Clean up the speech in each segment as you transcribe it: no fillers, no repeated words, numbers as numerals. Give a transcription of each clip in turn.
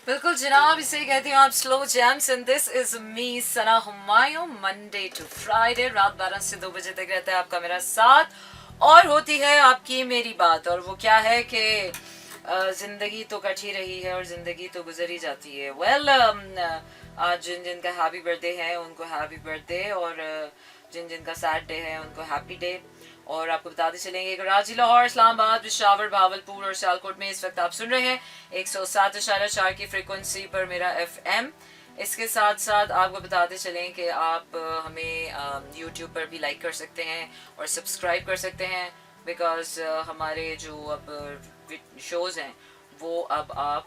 बिल्कुल जनाब, इसे कहती हूँ आप slow jams and this is me Sana Humayun. Monday to Friday रात 12 से 2 बजे तक रहता है आपका मेरा साथ, और होती है आपकी मेरी बात। और वो क्या है कि जिंदगी तो कटी रही है और जिंदगी तो गुजरी जाती है। आज जिन जिन का हैप्पी बर्थडे है उनको हैप्पी बर्थडे, और जिन जिन का सैड डे है उनको हैप्पी डे। और आपको बताते चलेंगे कि कराची, लाहौर, इस्लामाबाद, पेशावर, भावलपुर और सियालकोट में इस वक्त आप सुन रहे हैं 107.4 की फ्रीक्वेंसी पर मेरा FM। इसके साथ साथ आपको बताते चलें कि आप हमें यूट्यूब पर भी लाइक कर सकते हैं और सब्सक्राइब कर सकते हैं, बिकॉज हमारे जो अब शोज़ हैं वो अब आप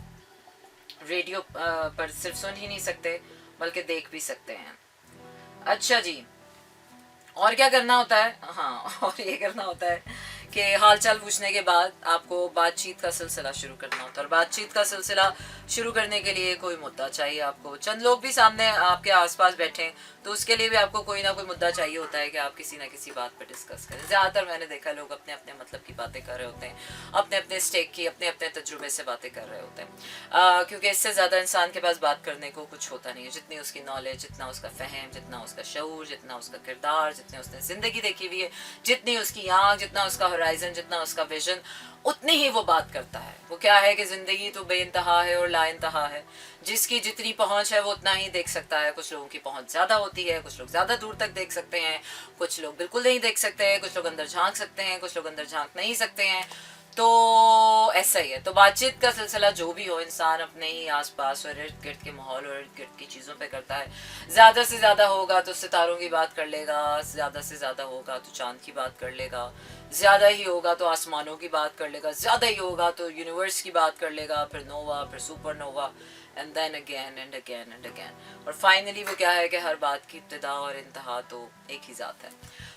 रेडियो पर सिर्फ सुन ही नहीं सकते बल्कि देख भी सकते हैं। अच्छा जी, और क्या करना होता है? हाँ, और ये करना होता है कि हाल चाल पूछने के बाद आपको बातचीत का सिलसिला शुरू करना होता है। और बातचीत का सिलसिला शुरू करने के लिए कोई मुद्दा चाहिए आपको। चंद लोग भी सामने आपके आसपास बैठे हैं तो उसके लिए भी आपको कोई ना कोई मुद्दा चाहिए होता है कि आप किसी ना किसी बात पर डिस्कस करें। ज़्यादातर मैंने देखा लोग अपने अपने मतलब की बातें कर रहे होते हैं, अपने अपने स्टेक की, अपने अपने तजुर्बे से बातें कर रहे होते हैं, क्योंकि इससे ज़्यादा इंसान के पास बात करने को कुछ होता नहीं है। जितनी उसकी नॉलेज, जितना उसका फहम, जितना उसका शऊर, जितना उसका किरदार, जितनी उसने ज़िंदगी देखी हुई है, जितनी उसकी आँख, जितना उसका होराइजन, जितना उसका विजन, उतनी ही वो बात करता है। वो क्या है कि ज़िंदगी तो बेइंतहा है और लाइंतहा है। जिसकी जितनी पहुंच है वो उतना ही देख सकता है। कुछ लोगों की पहुंच ज़्यादा होती है, कुछ लोग ज़्यादा दूर तक देख सकते हैं, कुछ लोग बिल्कुल नहीं देख सकते हैं, कुछ लोग अंदर झांक सकते हैं, कुछ लोग अंदर झांक नहीं सकते हैं। तो ऐसा ही है। तो बातचीत का सिलसिला जो भी हो, इंसान अपने ही आसपास और इर्द गिर्द के माहौल और इर्द गिर्द की चीज़ों पे करता है। ज़्यादा से ज़्यादा होगा तो सितारों की बात कर लेगा, ज़्यादा से ज़्यादा होगा तो चांद की बात कर लेगा, ज़्यादा ही होगा तो आसमानों की बात कर लेगा, ज़्यादा ही होगा तो यूनिवर्स की बात कर लेगा, फिर नोवा, फिर super nova, and then again and again and again. और फाइनली वो क्या है कि हर बात की इब्तिदा और इंतहा तो एक ही ज़ात है।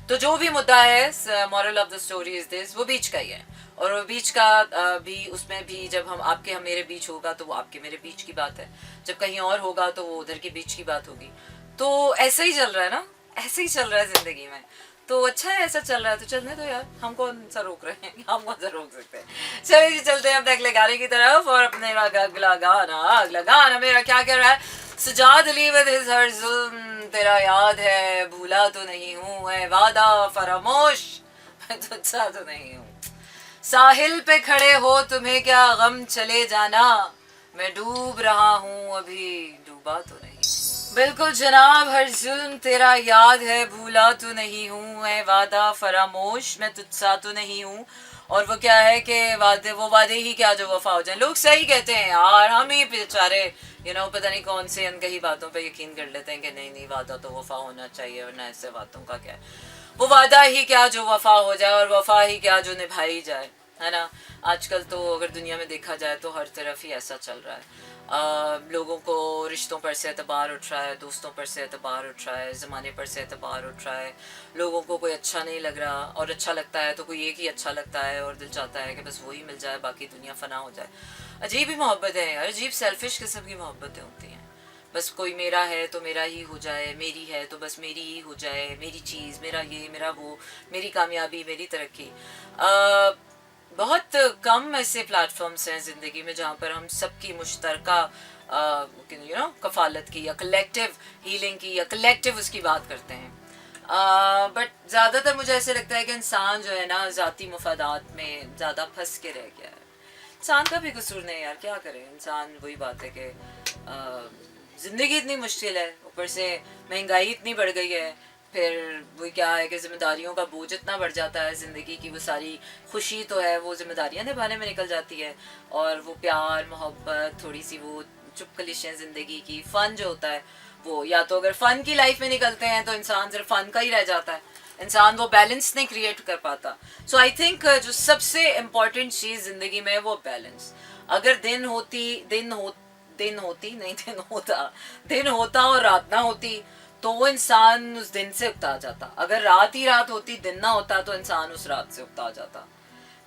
तो जो भी मुद्दा है, moral of the story is this, वो बीच का ही है। और वो बीच का भी, उसमें भी जब हम मेरे बीच होगा तो वो आपके मेरे बीच की बात है, जब कहीं और होगा तो वो उधर के बीच की बात होगी। तो ऐसा ही चल रहा है ना, ऐसे ही चल रहा है जिंदगी में। तो अच्छा है, ऐसा चल रहा है तो चलने दो यार, हम कौन सा रोक रहे हैं, हम कौन सा रोक सकते हैं। चलिए जी, चलते हैं अपने अगले गाने की तरफ। और अपने अगला गाना मेरा क्या कह रहा है? Sajjad Ali with his her जुल्म, तेरा याद है भूला तो नहीं हूँ, है वादा फरामोश मैं तुझसा तो नहीं हूँ। साहिल पे खड़े हो तुम्हें क्या गम, चले जाना मैं डूब रहा हूँ अभी डूबा तो नहीं। बिल्कुल जनाब, हर जुल्म तेरा याद है भूला तो नहीं हूँ, है वादा फरामोश मैं तुझसा तो नहीं हूँ। और वो क्या है कि वादे ही क्या जो वफा हो जाए। लोग सही कहते हैं यार, हम ही बेचारे पता नहीं कौन से अनकही बातों पे यकीन कर लेते हैं कि नहीं नहीं, वादा तो वफा होना चाहिए, वरना ऐसे बातों का क्या है। वो वादा ही क्या जो वफा हो जाए, और वफा ही क्या जो निभाई जाए, है ना। आजकल तो अगर दुनिया में देखा जाए तो हर तरफ ही ऐसा चल रहा है। लोगों को रिश्तों पर से एतबार उठ रहा है, दोस्तों पर से एतबार उठ रहा है, ज़माने पर से एतबार उठ रहा है। लोगों को कोई अच्छा नहीं लग रहा, और अच्छा लगता है तो कोई एक ही अच्छा लगता है, और दिल चाहता है कि बस वही मिल जाए, बाकी दुनिया फना हो जाए। अजीब ही मोहब्बत है यार, अजीब सेल्फिश किस्म की मोहब्बतें होती हैं। बस कोई मेरा है तो मेरा ही हो जाए, मेरी है तो बस मेरी ही हो जाए, मेरी चीज़, मेरा ये, मेरा वो, मेरी कामयाबी, मेरी तरक्की। बहुत कम ऐसे प्लेटफॉर्म्स हैं ज़िंदगी में जहाँ पर हम सबकी मुश्तरका कफ़ालत की या कलेक्टिव हीलिंग की या कलेक्टिव उसकी बात करते हैं। बट ज़्यादातर मुझे ऐसे लगता है कि इंसान जो है ना, ज़ाती मफादात में ज़्यादा फंस के रह गया है। इंसान का भी कसूर नहीं यार, क्या करें। इंसान, वही बात है कि ज़िंदगी इतनी मुश्किल है, ऊपर से महंगाई इतनी बढ़ गई है, फिर वो क्या है कि ज़िम्मेदारियों का बोझ इतना बढ़ जाता है। ज़िंदगी की वो सारी खुशी तो है वो ज़िम्मेदारियाँ निभाने में निकल जाती है, और वो प्यार मोहब्बत, थोड़ी सी वो चुपकलिशें ज़िंदगी की, फ़न जो होता है वो, या तो अगर फ़न की लाइफ में निकलते हैं तो इंसान सिर्फ फ़न का ही रह जाता है, इंसान वो बैलेंस नहीं क्रिएट कर पाता। सो आई थिंक जो सबसे इम्पॉर्टेंट चीज़ ज़िंदगी में है वो बैलेंस। अगर दिन होता और रात ना होती तो वो इंसान उस दिन से उकता जाता। अगर रात ही रात होती, दिन ना होता, तो इंसान उस रात से उकता जाता।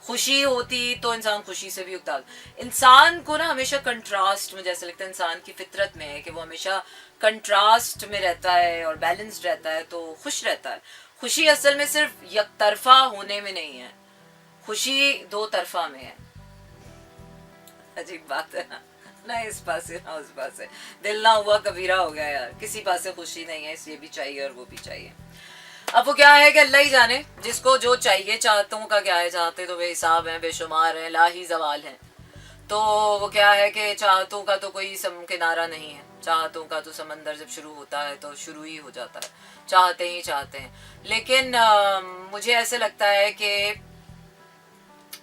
खुशी होती तो इंसान खुशी से भी उकता। इंसान को ना हमेशा कंट्रास्ट, मुझे ऐसा लगता है इंसान की फितरत में है कि वो हमेशा कंट्रास्ट में रहता है और बैलेंस्ड रहता है तो खुश रहता है। खुशी असल में सिर्फ एक तरफा होने में नहीं है, खुशी दो तरफा में है। अजीब बात है ना। ना इस पासे ना उस पासे, दिल ना हुआ कबीरा हो गया यार, किसी पासे खुशी नहीं है, इसलिए भी चाहिए और वो भी चाहिए। अब वो क्या है कि अल्लाह ही जाने जिसको जो चाहिए, चाहतों का क्या है, चाहते तो बेहिसाब है, बेशुमार है, लाही जवाल है। तो वो क्या है कि चाहतों का तो कोई किनारा नहीं है, चाहतों का तो समंदर जब शुरू होता है तो शुरू ही हो जाता है, चाहते ही चाहते हैं। लेकिन मुझे ऐसे लगता है कि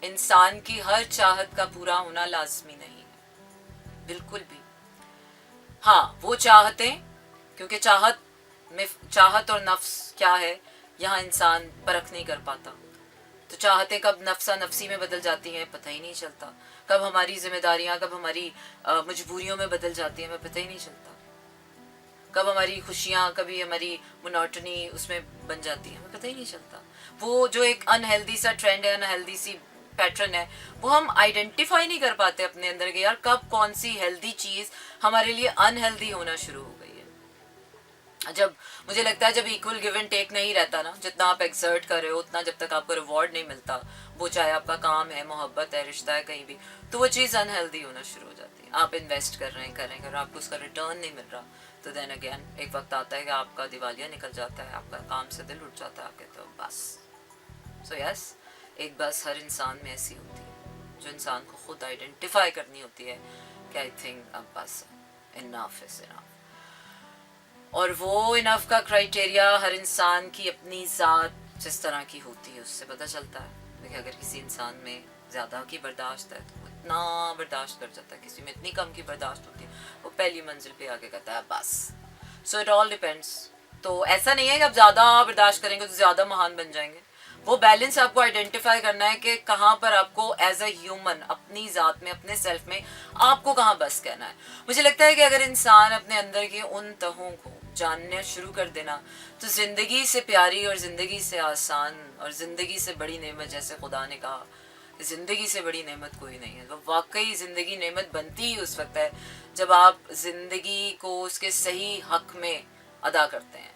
इंसान की हर चाहत का पूरा होना लाजमी नहीं है, बिल्कुल भी। हाँ वो चाहते, क्योंकि चाहत और नफ्स क्या है यहाँ इंसान परख नहीं कर पाता। तो चाहते कब नफ्सा नफसी में बदल जाती हैं पता ही नहीं चलता, कब हमारी जिम्मेदारियां, कब हमारी मजबूरियों में बदल जाती हैं हमें पता ही नहीं चलता, कब हमारी खुशियां, कभी हमारी मोनोटनी उसमें बन जाती है हमें पता ही नहीं चलता। वो जो एक अनहेल्दी सा ट्रेंड है, अनहेल्दी सी पैटर्न है, वो हम आइडेंटिफाई नहीं कर पाते अपने अंदर के यार कब कौन सी हेल्दी चीज हमारे लिए अनहेल्दी होना शुरू हो गई है। जब मुझे लगता है जब इक्वल गिव एंड टेक नहीं रहता ना, जितना आप एक्सर्ट कर रहे हो उतना जब तक आपको रिवॉर्ड नहीं मिलता, वो चाहे आपका काम है, मोहब्बत है, रिश्ता है, कहीं भी, तो वो चीज़ अनहेल्दी होना शुरू हो जाती है। आप इन्वेस्ट कर रहे हैं, करेंगे, और आपको उसका रिटर्न नहीं मिल रहा, तो देन अगेन एक वक्त आता है कि आपका दिवालिया निकल जाता है, आपका काम से दिल उठ जाता है आपके, तो बस। सो यस, एक बस हर इंसान में ऐसी होती है जो इंसान को खुद आइडेंटिफाई करनी होती है कि आई थिंक अब बस इनफ इज इनफ। और वो इनफ का क्राइटेरिया हर इंसान की अपनी ज़ात जिस तरह की होती है उससे पता चलता है। देखिए अगर किसी इंसान में ज़्यादा की बर्दाश्त है तो वो इतना बर्दाश्त कर जाता है, किसी में इतनी कम की बर्दाश्त होती है वो पहली मंजिल पे आके कहता है बस। So it all depends. तो ऐसा नहीं है कि आप ज़्यादा बर्दाश्त करेंगे तो ज़्यादा महान बन जाएंगे, वो बैलेंस आपको आइडेंटिफाई करना है कि कहाँ पर आपको एज अ ह्यूमन अपनी ज़ात में, अपने सेल्फ में आपको कहाँ बस कहना है। मुझे लगता है कि अगर इंसान अपने अंदर के उन तहों को जानना शुरू कर देना तो ज़िंदगी से प्यारी और ज़िंदगी से आसान और ज़िंदगी से बड़ी नेमत, जैसे खुदा ने कहा ज़िंदगी से बड़ी नेमत कोई नहीं है, तो वाकई ज़िंदगी नेमत बनती ही उस वक्त है जब आप ज़िंदगी को उसके सही हक में अदा करते हैं।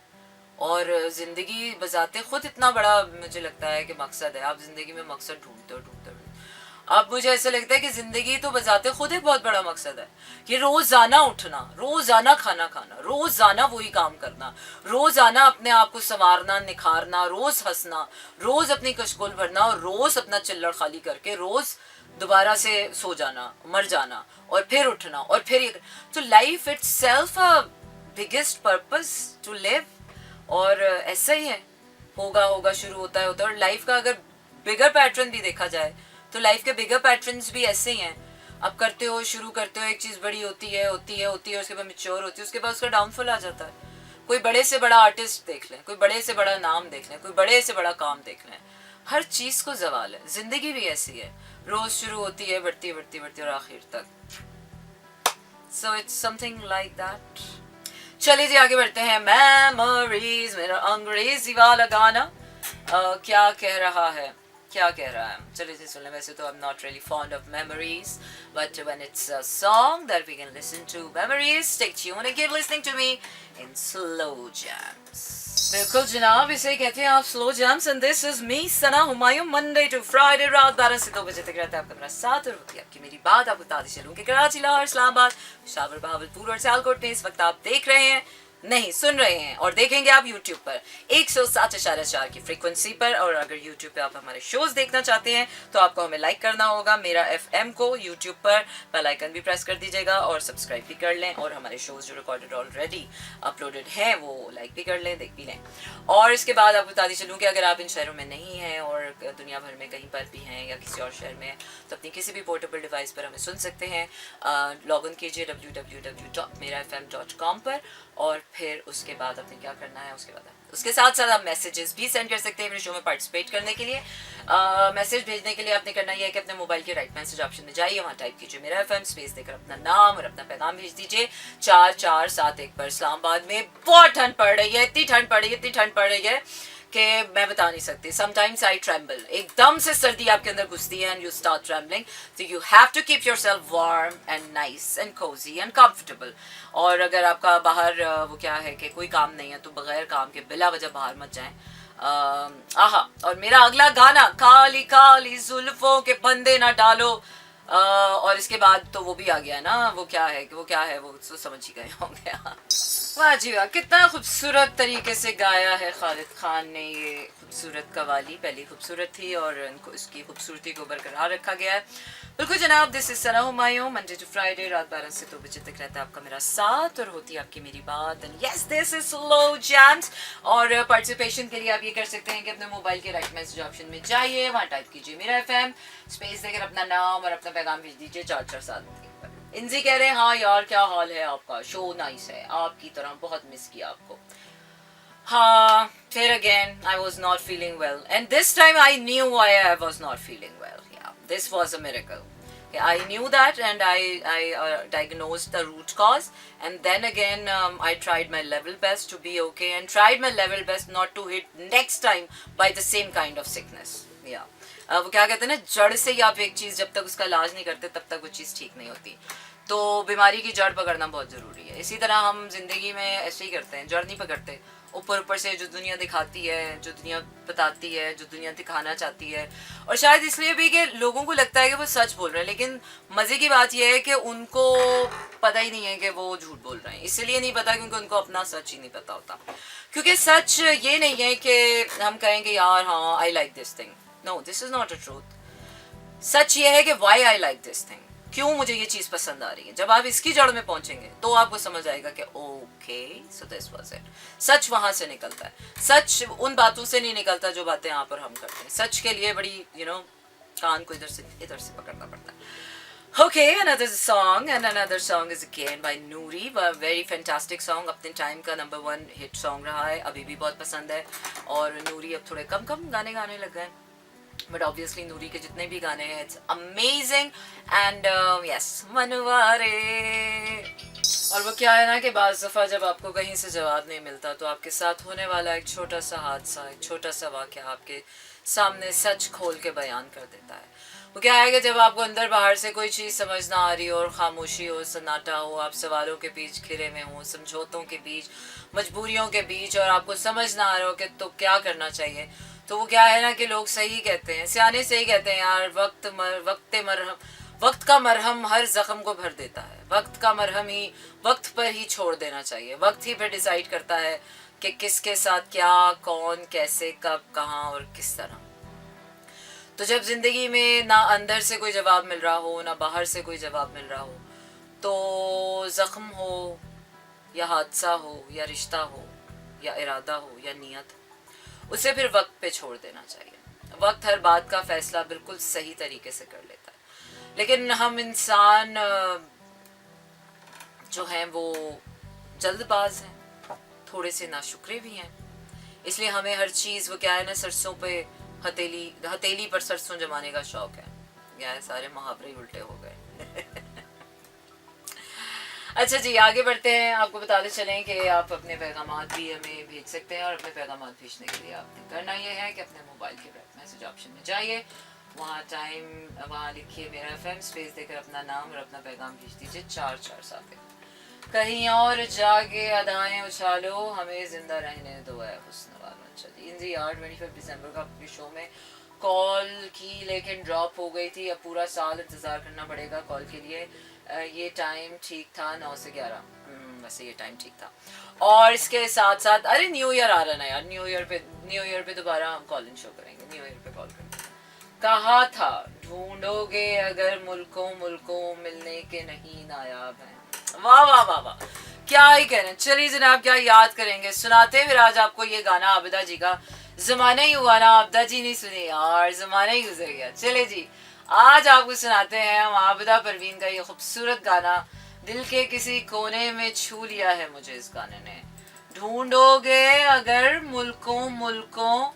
और ज़िंदगी बजाते खुद इतना बड़ा मुझे लगता है कि मकसद है, आप ज़िंदगी में मकसद ढूंढते हो। अब मुझे ऐसा लगता है कि ज़िंदगी तो बजाते खुद एक बहुत बड़ा मकसद है कि रोज़ाना उठना, रोज़ाना खाना खाना, रोज़ाना वही काम करना, रोज़ाना अपने आप को संवारना, निखारना, रोज़ हंसना, रोज़ अपनी कशकोल भरना और रोज़ अपना चिल्लड़ खाली करके रोज़ दोबारा से सो जाना, मर जाना और फिर उठना और फिर। तो life itself a biggest purpose to live. और ऐसा ही है, होगा शुरू होता है और लाइफ का अगर बिगर पैटर्न भी देखा जाए तो लाइफ के बिगर पैटर्न्स भी ऐसे ही हैं। अब करते हो, शुरू करते हो, एक चीज़ बड़ी होती है उसके बाद मैच्योर होती है, उसके बाद उसका डाउनफॉल आ जाता है। कोई बड़े से बड़ा आर्टिस्ट देख लें, कोई बड़े से बड़ा नाम देख लें, कोई बड़े से बड़ा काम देख लें, हर चीज़ को जवाल है। ज़िंदगी भी ऐसी है, रोज़ शुरू होती है, बढ़ती और आखिर तक। So it's something like that. चलिए जी आगे बढ़ते हैं। मेमोरीज, मेरा अंग्रेजी वाला गाना क्या कह रहा है, चलिए जी सुन लें। वैसे तो I am not really fond of memories, but when it's a song that we can listen to memories, stay tuned and keep listening to me in slow jams. बिल्कुल जनाब, इसे कहते हैं आप slow jams and this is me Sana Humayun. Monday to Friday रात 12 से 2 बजे तक रहता है आपका मेरा साथ, और होती है आपकी मेरी बात। आपको बताती चलूं कि कराची, लाहौर, इस्लामाबाद, पेशावर, बहावलपुर और सियालकोट में इस वक्त आप देख रहे हैं, नहीं सुन रहे हैं और देखेंगे आप YouTube पर 107.4 की फ्रीक्वेंसी पर। और अगर YouTube पे आप हमारे शोज देखना चाहते हैं तो आपको हमें लाइक करना होगा मेरा FM को YouTube पर, बेल आइकन भी प्रेस कर दीजिएगा और सब्सक्राइब भी कर लें, और हमारे शोज जो रिकॉर्डेड ऑलरेडी अपलोडेड हैं वो लाइक भी कर लें, देख भी लें। और इसके बाद आपको बताती चलूँ कि अगर आप इन शहरों में नहीं हैं और दुनिया भर में कहीं पर भी हैं या किसी और शहर में हैं तो अपनी किसी भी पोर्टेबल डिवाइस पर हमें सुन सकते हैं। लॉग इन कीजिए www.merafm.com पर, और फिर उसके बाद आपने क्या करना है, उसके साथ साथ आप मैसेजेस भी सेंड कर सकते हैं मेरे शो में पार्टिसिपेट करने के लिए। मैसेज भेजने के लिए आपने करना यह है कि अपने मोबाइल के राइट मैसेज ऑप्शन में जाइए, वहाँ टाइप कीजिए मेरा FM, स्पेस देकर अपना नाम और अपना पैगाम भेज दीजिए 4471 पर। इस्लामाबाद में बहुत ठंड पड़ रही है, इतनी ठंड पड़ रही है कि मैं बता नहीं सकती। समटाइम्स आई ट्रेम्बल, एकदम से सर्दी आपके अंदर घुसती है and you start trembling, so you have to keep yourself warm and nice and cosy and comfortable. और अगर आपका बाहर वो क्या है कि कोई काम नहीं है तो बगैर काम के बिला वजह बाहर मत जाएं। आहा, और मेरा अगला गाना, काली काली जुल्फों के फंदे ना डालो, और इसके बाद तो वो भी आ गया ना, वो क्या है वो तो समझ ही गए होंगे आप। वाह जी वाह, कितना खूबसूरत तरीके से गाया है खालिद खान ने ये खूबसूरत कवाली। पहली खूबसूरत थी और इनको इसकी खूबसूरती को बरकरार रखा गया है। बिल्कुल जनाब, this is Sana Humayun, Monday to Friday रात 12 से 2 बजे तक रहता है आपका मेरा साथ और होती है आपकी मेरी बात। And yes, this is slow jams. और पार्टिसिपेशन के लिए आप ये कर सकते हैं कि अपने मोबाइल के राइट मैसेज ऑप्शन में जाइए, वहाँ टाइप कीजिए मेरा FM, स्पेस देकर अपना नाम और अपना पैगाम भेज दीजिए 447। इंजी कह रहे हैं हाँ यार क्या हाल है आपका, शो नाइस है, आपकी तरह बहुत मिस किया आपको। हाँ, फिर again I was not feeling well and this time I knew why I was not feeling well. This was a miracle. I knew that and I diagnosed the root cause, and then again I tried my level best to be okay and tried my level best not to hit next time by the same kind of sickness. Yeah. वो क्या कहते हैं ना, जड़ से ही आप एक चीज़ जब तक उसका इलाज नहीं करते तब तक वो चीज़ ठीक नहीं होती। तो बीमारी की जड़ पकड़ना बहुत ज़रूरी है। इसी तरह हम जिंदगी में ऐसे ही करते हैं, जड़ नहीं पकड़ते, ऊपर ऊपर से जो दुनिया दिखाती है, जो दुनिया बताती है, जो दुनिया दिखाना चाहती है, और शायद इसलिए भी कि लोगों को लगता है कि वो सच बोल रहे हैं, लेकिन मज़े की बात यह है कि उनको पता ही नहीं है कि वो झूठ बोल रहे हैं। इसलिए नहीं पता क्योंकि उनको अपना सच ही नहीं पता होता। क्योंकि सच ये नहीं है कि हम कहें कि यार हाँ I like this thing, no this is not a truth. सच ये है कि why I like this thing, क्यों मुझे ये चीज़ पसंद आ रही है। जब आप इसकी जड़ में पहुंचेंगे तो आपको समझ आएगा कि okay so this was it. सच वहां से निकलता है, सच उन बातों से नहीं निकलता जो बातें यहाँ पर हम करते हैं। सच के लिए बड़ी कान को इधर से पकड़ना पड़ता है। Okay, another song, and another song is again by Noori, a very fantastic song, अपने टाइम का नंबर 1 हिट सॉन्ग रहा है, अभी भी बहुत पसंद है। और नूरी अब थोड़े कम गाने गाने लग गए, बट ऑब्वियसली नूरी के जितने भी गाने हैं इट्स अमेजिंग एंड यस मनवारे। और वो क्या है ना कि बाज़ दफ़ा जब आपको कहीं से जवाब नहीं मिलता तो आपके साथ होने वाला एक छोटा सा हादसा, एक छोटा सा वाक़या आपके सामने सच खोल के बयान कर देता है। वो क्या है कि जब आपको अंदर बाहर से कोई चीज़ समझ ना आ रही हो और खामोशी हो, सन्नाटा हो, आप सवालों के बीच घिरे में हो, समझौतों के बीच, मजबूरियों के बीच, और आपको समझ ना आ रहा हो कि तो क्या करना चाहिए, तो वो क्या है ना कि लोग सही कहते हैं, सियाने सही कहते हैं यार, वक्त का मरहम हर जख्म को भर देता है। वक्त का मरहम ही वक्त पर ही छोड़ देना चाहिए। वक्त ही फिर डिसाइड करता है कि किसके साथ क्या, कौन, कैसे, कब, कहाँ और किस तरह। तो जब जिंदगी में ना अंदर से कोई जवाब मिल रहा हो, ना बाहर से कोई जवाब मिल रहा हो, तो जख्म हो या हादसा हो या रिश्ता हो या इरादा हो या नीयत हो, उसे फिर वक्त पे छोड़ देना चाहिए। वक्त हर बात का फैसला बिल्कुल सही तरीके से कर लेता है, लेकिन हम इंसान जो हैं वो जल्दबाज हैं, थोड़े से नाशुक्रे भी हैं। इसलिए हमें हर चीज़, वो क्या है ना, सरसों पे हथेली पर सरसों जमाने का शौक है। यार सारे मुहावरे उल्टे हो गए। अच्छा जी, आगे बढ़ते हैं। आपको बताते चलें कि आप अपने पैगामात भी हमें भेज सकते हैं, और अपने पैगामात भेजने के लिए आपने करना ये है कि अपने मोबाइल के मैसेज ऑप्शन में जाइए, वहाँ वहाँ लिखिए मेरा FM, स्पेस देकर अपना नाम और अपना पैगाम भेज दीजिए 447। कहीं और जाके अदाएं उछालो, हमें जिंदा रहने दो है हुस्न वालों। अच्छा जी, इन यार 25 दिसंबर का अपने शो में कॉल की, लेकिन ड्रॉप हो गई थी। अब पूरा साल इंतज़ार करना पड़ेगा कॉल के लिए। ये टाइम ठीक था 9 से 11, वैसे ये टाइम ठीक था। और इसके साथ साथ अरे न्यू ईयर आ रहा है ना यार, न्यू ईयर पे दोबारा हम कॉल इन शो करेंगे। न्यू ईयर पे कॉल करेंगे। कहा था ढूंढोगे अगर मुल्कों मिलने के नहीं नायाब हैं। वाह वाह वाह वाह, क्या ही कह रहे हैं। चलिए जनाब, क्या याद करेंगे, सुनाते हैं फिर आज आपको ये गाना आबिदा जी का। जमाना ही हुआ ना, आबिदा जी नहीं सुने यार, जमाना ही गुजर गया। चले जी, आज आपको सुनाते हैं हम आबिदा परवीन का ये खूबसूरत गाना। दिल के किसी कोने में छू लिया है मुझे इस गाने ने। ढूंढोगे अगर मुल्कों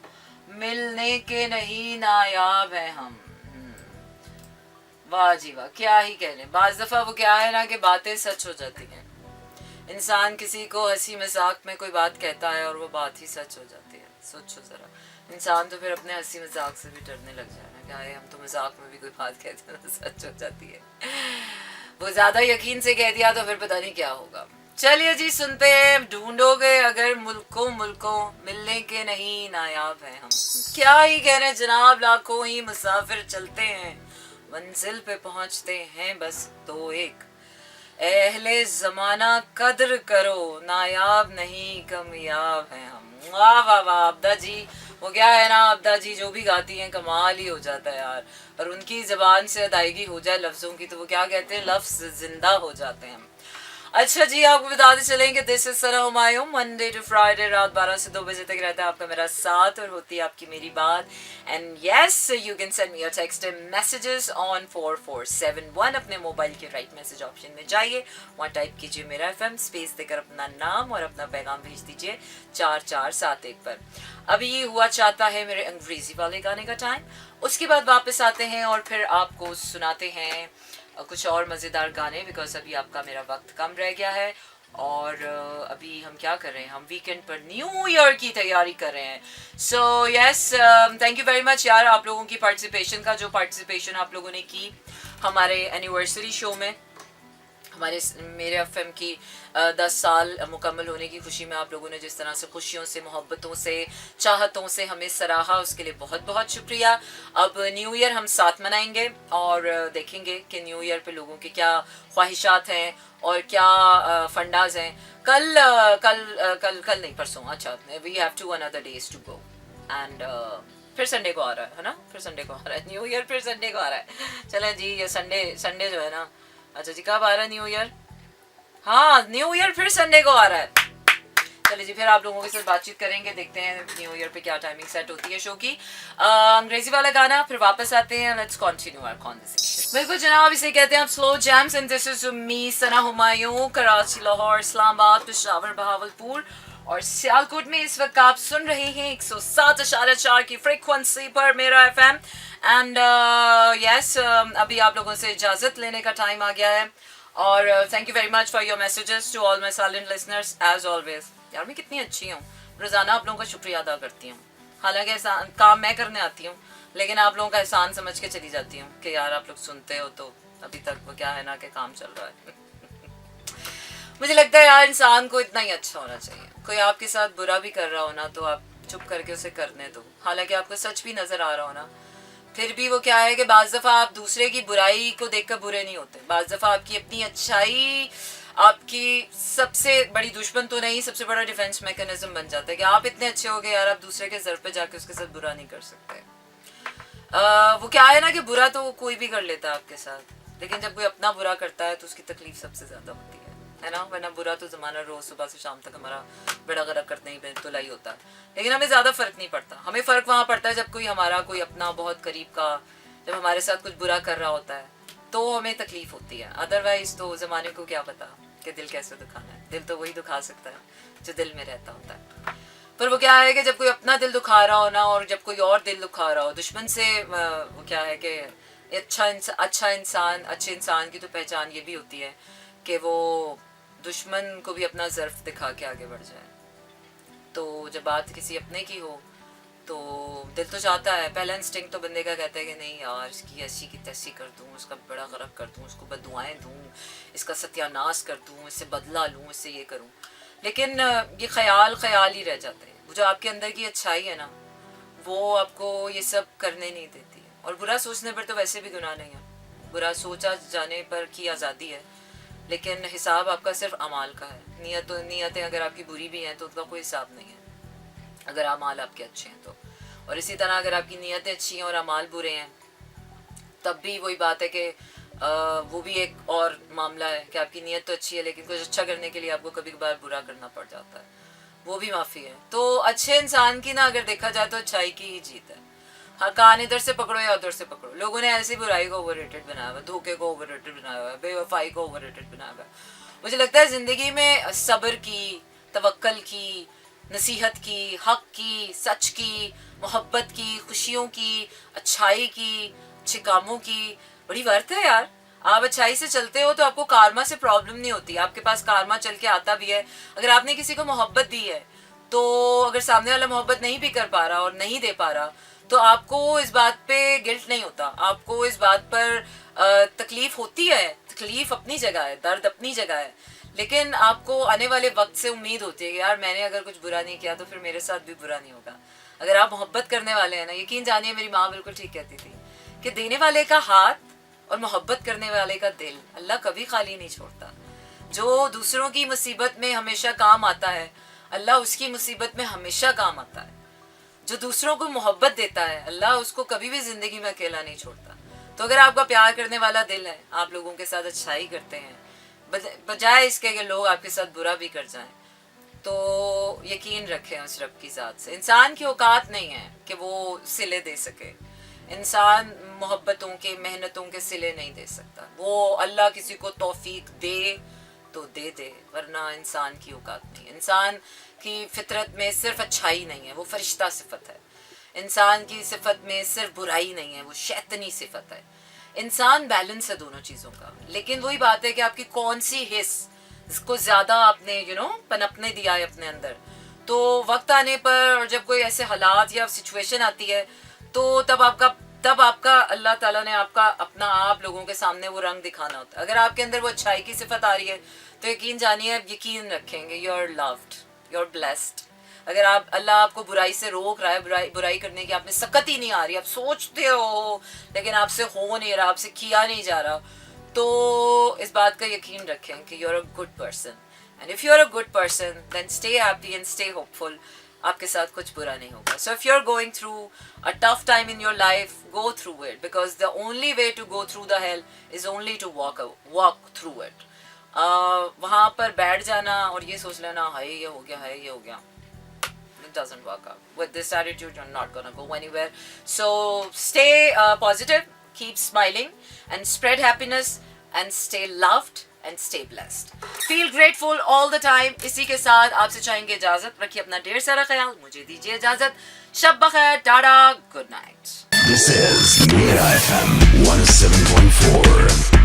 मिलने के नहीं नायाब है हम। वाह जी वाह, क्या ही कह लें। बाज दफ़ा वो क्या है ना कि बातें सच हो जाती हैं। इंसान किसी को हंसी मजाक में कोई बात कहता है और वो बात ही सच हो जाती है। सोचो ज़रा, इंसान तो फिर अपने हंसी मजाक से भी डरने लग जाए ना, क्या है हम तो मजाक में भी कोई बात कहते हैं तो सच हो जाती है। वो ज़्यादा यकीन से कह दिया तो फिर पता नहीं क्या होगा। चलिए जी, सुनते हैं ढूंढोगे अगर मुल्कों मिलने के नहीं नायाब हैं हम। क्या ही कह रहे हैं जनाब, लाखों ही मुसाफिर चलते हैं मंजिल पे पहुंचते हैं बस दो एक, अहले जमाना कद्र करो, नायाब नहीं कामयाब हैं हम। वाह वाह वाह अब्दा जी, वो क्या है ना, अब्दा जी जो भी गाती हैं कमाल ही हो जाता है यार। और उनकी जबान से अदायगी हो जाए लफ्जों की तो वो क्या कहते हैं, लफ्ज जिंदा हो जाते हैं। अच्छा जी, आपको बताते चलेंगे this is Sana Humayun, Monday to Friday रात 12 से 2 बजे तक रहता है आपका मेरा साथ और होती है आपकी मेरी बात। And yes, you can send me your text and messages on 4471। अपने मोबाइल के राइट मैसेज ऑप्शन में जाइए, वहाँ टाइप कीजिए मेरा एफएम, स्पेस देकर अपना नाम और अपना पैगाम भेज दीजिए 4471 पर। अभी हुआ चाहता है मेरे अंग्रेजी वाले गाने का टाइम, उसके बाद वापस आते हैं और फिर आपको सुनाते हैं कुछ और मज़ेदार गाने, बिकॉज अभी आपका मेरा वक्त कम रह गया है। और अभी हम क्या कर रहे हैं, हम वीकेंड पर न्यू ईयर की तैयारी कर रहे हैं। So yes, thank you very much यार आप लोगों की पार्टिसिपेशन का, जो पार्टिसिपेशन आप लोगों ने की हमारे एनिवर्सरी शो में, हमारे मेरे एफएम की 10 साल मुकम्मल होने की खुशी में आप लोगों ने जिस तरह से खुशियों से, मोहब्बतों से, चाहतों से हमें सराहा, उसके लिए बहुत बहुत शुक्रिया। अब न्यू ईयर हम साथ मनाएंगे और देखेंगे कि न्यू ईयर पे लोगों के क्या ख्वाहिशात हैं और क्या फंडाज हैं। कल नहीं, परसों, अच्छा, we have two another days to go and फिर संडे को आ रहा है ना, फिर संडे को आ रहा है न्यू ईयर, फिर संडे को आ रहा है। चलें जी, ये संडे जो है ना, अच्छा जी, कब आ रहा है न्यू ईयर? हाँ, न्यू ईयर फिर संडे को आ रहा है। चलिए जी, फिर आप लोगों के साथ बातचीत करेंगे, देखते हैं न्यू ईयर पे क्या टाइमिंग सेट होती है शो की। अंग्रेजी वाला गाना, फिर वापस आते हैं, लेट्स कंटिन्यू आवर कन्वर्सेशन। बिल्कुल जनाब, इसे कहते हैं आप slow jams and this is me Sana Humayun, Karachi, Lahore, Islamabad, Peshawar, Bahawalpur और सियालकोट में इस वक्त आप सुन रहे हैं 107.4 की फ्रीक्वेंसी पर मेरा एफएम। एंड यस, अभी आप लोगों से इजाज़त लेने का टाइम आ गया है और thank you very much for your messages to all my silent listeners as always. यार मैं कितनी अच्छी हूँ, रोज़ाना आप लोगों का शुक्रिया अदा करती हूँ। हालांकि एहसान काम मैं करने आती हूँ, लेकिन आप लोगों का एहसान समझ के चली जाती हूँ कि यार आप लोग सुनते हो, तो अभी तक वो क्या है ना कि काम चल रहा है। मुझे लगता है यार इंसान को इतना ही अच्छा होना चाहिए, कोई आपके साथ बुरा भी कर रहा हो ना तो आप चुप करके उसे करने दो, हालांकि आपको सच भी नजर आ रहा हो ना, फिर भी वो क्या है कि बाज़ दफ़ा आप दूसरे की बुराई को देखकर बुरे नहीं होते, बाज़ दफ़ा आपकी अपनी अच्छाई आपकी सबसे बड़ी दुश्मन तो नहीं, सबसे बड़ा डिफेंस मैकेनिज्म बन जाता है कि आप इतने अच्छे हो गए यार, आप दूसरे के ज़र पे जाके उसके साथ बुरा नहीं कर सकते। वो क्या है ना कि बुरा तो कोई भी कर लेता है आपके साथ, लेकिन जब कोई अपना बुरा करता है तो उसकी तकलीफ सबसे ज़्यादा होती है ना। वरना बुरा तो ज़माना रोज़ सुबह से शाम तक हमारा बेड़ा गर्क करने ही तो लाई होता है, लेकिन हमें ज़्यादा फ़र्क नहीं पड़ता। हमें फ़र्क वहाँ पड़ता है जब कोई हमारा कोई अपना बहुत करीब का जब हमारे साथ कुछ बुरा कर रहा होता है तो हमें तकलीफ़ होती है। अदरवाइज़ तो ज़माने को क्या पता कि दिल कैसे दुखाना है, दिल तो वही दुखा सकता है जो दिल में रहता होता है। पर वो क्या है कि जब कोई अपना दिल दुखा रहा हो ना, और जब कोई और दिल दुखा रहा हो दुश्मन से, वो क्या है कि अच्छे इंसान की तो पहचान ये भी होती है कि वो दुश्मन को भी अपना ज़र्फ दिखा के आगे बढ़ जाए। तो जब बात किसी अपने की हो तो दिल तो चाहता है, पहला इंस्टिंक्ट तो बंदे का कहता है कि नहीं यार इसकी ऐसी की तैसी कर दूँ, उसका बड़ा गर्क कर दूँ, उसको बददुआएं दूँ, इसका सत्यानाश कर दूँ, इससे बदला लूँ, इससे ये करूँ। लेकिन ये ख्याल ही रह जाते हैं। वो जो आपके अंदर की अच्छाई है ना, वो आपको ये सब करने नहीं देती है। और बुरा सोचने पर तो वैसे भी गुनाह नहीं है, बुरा सोचा जाने पर की आज़ादी है, लेकिन हिसाब आपका सिर्फ अमाल का है। नीयतें अगर आपकी बुरी भी हैं तो उसका कोई हिसाब नहीं है, अगर अमाल आपके अच्छे हैं तो। और इसी तरह अगर आपकी नीयतें अच्छी हैं और अमाल बुरे हैं तब भी वही बात है कि वो भी एक और मामला है कि आपकी नीयत तो अच्छी है लेकिन कुछ अच्छा करने के लिए आपको कभी कभार बुरा करना पड़ जाता है, वो भी माफ़ी है। तो अच्छे इंसान की ना अगर देखा जाए तो अच्छाई की ही जीत है। हाँ, कान इधर से पकड़ो या उधर से पकड़ो, लोगों ने ऐसी बुराई को ओवररेटेड बनाया हुआ है, धोखे को ओवररेटेड बनाया हुआ है, बेवफाई को ओवररेटेड बनाया हुआ है। मुझे लगता है ज़िंदगी में सब्र की, तवक्कल की, नसीहत की, हक की, सच की, मोहब्बत की, खुशियों की, अच्छाई की, अच्छे कामों की बड़ी वर्थ है यार। आप अच्छाई से चलते हो तो आपको कारमा से प्रॉब्लम नहीं होती, आपके पास कारमा चल के आता भी है। अगर आपने किसी को मोहब्बत दी है तो अगर सामने वाला मोहब्बत नहीं भी कर पा रहा और नहीं दे पा रहा तो आपको इस बात पे गिल्ट नहीं होता, आपको इस बात पर तकलीफ होती है। तकलीफ अपनी जगह है, दर्द अपनी जगह है, लेकिन आपको आने वाले वक्त से उम्मीद होती है कि यार मैंने अगर कुछ बुरा नहीं किया तो फिर मेरे साथ भी बुरा नहीं होगा। अगर आप मोहब्बत करने वाले हैं ना, यकीन जानिए मेरी माँ बिल्कुल ठीक कहती थी कि देने वाले का हाथ और मोहब्बत करने वाले का दिल अल्लाह कभी खाली नहीं छोड़ता। जो दूसरों की मुसीबत में हमेशा काम आता है, अल्लाह उसकी मुसीबत में हमेशा काम आता है। जो दूसरों को मोहब्बत देता है, अल्लाह उसको कभी भी ज़िंदगी में अकेला नहीं छोड़ता। तो अगर आपका प्यार करने वाला दिल है, आप लोगों के साथ अच्छाई करते हैं, बजाय इसके कि लोग आपके साथ बुरा भी कर जाएं, तो यकीन रखें उस रब की ज़ात से। इंसान की औकात नहीं है कि वो सिले दे सके। इंसान मोहब्बतों के, मेहनतों के सिले नहीं दे सकता। वो अल्लाह किसी को तौफीक दे तो दे दे, वरना इंसान की औकात नहीं। इंसान की फितरत में सिर्फ अच्छाई नहीं है, वो फरिश्ता सिफत है। इंसान की सिफत में सिर्फ बुराई नहीं है, वो शैतानी सिफत है। इंसान बैलेंस है दोनों चीज़ों का। लेकिन वही बात है कि आपकी कौन सी हिस्स इसको ज़्यादा आपने पनपने दिया है अपने अंदर। तो वक्त आने पर और जब कोई ऐसे हालात या सिचुएशन आती है, तो तब आपका अल्लाह ताला ने आपका अपना आप लोगों के सामने वो रंग दिखाना होता है। अगर आपके अंदर वो अच्छाई की सिफत आ रही है, तो यकीन जानिए, यकीन रखेंगे, you are loved, you are blessed. अगर अल्लाह आपको बुराई से रोक रहा है, बुराई करने की आप में सकत ही नहीं आ रही, आप सोचते हो लेकिन आपसे हो नहीं रहा, आपसे किया नहीं जा रहा, तो इस बात का यकीन रखें कि you are a good person. And if you are a good person, then stay happy and stay hopeful. आपके साथ कुछ बुरा नहीं होगा। So if you are going through a tough time in your life, go through it, because the only way to go through the hell is only to walk through it. वहाँ पर बैठ जाना और ये सोच लेना हाय ये हो गया, हाय ये हो गया, it doesn't work out. With this attitude, you're not gonna go anywhere. So stay positive, keep smiling, and spread happiness, and stay loved, and stay blessed. Feel grateful all the time. इसी के साथ आपसे चाहेंगे इजाजत। रखिए अपना ढेर सारा ख्याल, मुझे दीजिए इजाजत। शब बखैर, ta-ta, good night. This is Mira FM 107.4.